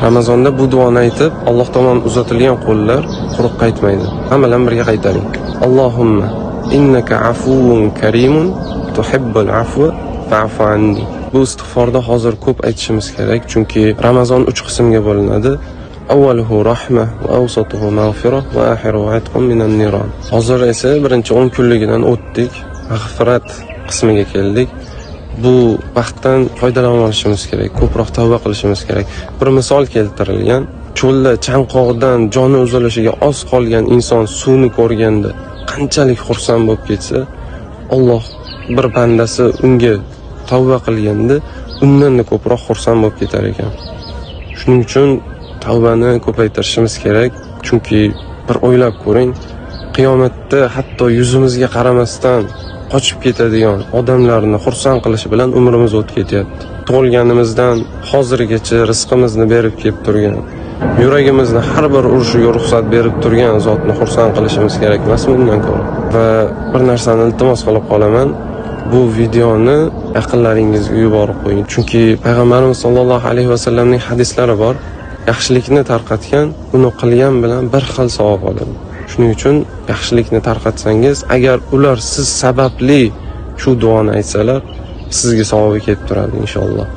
Ramazonda bu duoni aytib, Alloh tomon uzatilgan qo'llar quruq qaytmaydi. Hamma bilan birga qaytaring. Allohumma innaka afuwun karimun tuhibbul afwa fa'fu anni. Bu istig'forda hozir ko'p aytishimiz kerak, chunki Ramazon 3 qismga bo'linadi. Avvaluhu rahma va awsatuhu mag'firah va axiruhu itqun minan niron. Hozir esa birinchi 10 kunligidan o'tdik, mag'firat qismiga keldik. Bu vaqtdan foydalanib olishimiz kerak, ko'proq tavba qilishimiz kerak. Bir misol keltirilgan, cho'lda chanqoqdan joni uzilishiga oz qolgan inson suvni ko'rganda qanchalik xursand bo'lib ketsa, Alloh bir bandasi unga tavba qilganda undan-da ko'proq xursand bo'lib ketar ekan. Shuning uchun tavbani ko'paytirishimiz kerak, chunki bir o'ylab ko'ring, qiyomatda hatto yuzimizga qaramasdan qochib ketadigan odamlarni xursand qilish bilan umrimiz o'tib ketyapti. Tug'ilganimizdan hozirgacha rizqimizni berib kelib turgan, yuragimizni har bir urishiga ruxsat berib turgan zotni xursand qilishimiz kerak emasmi undan ko'ra? Va bir narsani iltimos qilib qolaman, bu videoni yaqinlaringizga yuborib qo'ying. Chunki payg'ambarimiz sollallohu alayhi vasallamning hadislari bor. Yaxshilikni tarqatgan, uni qilgan bilan bir xil savob oladi. Shuning uchun yaxshilikni tarqatsangiz, agar ular siz sababli shu duoni aytsalar, sizga savobi kelib turadi inshaalloh.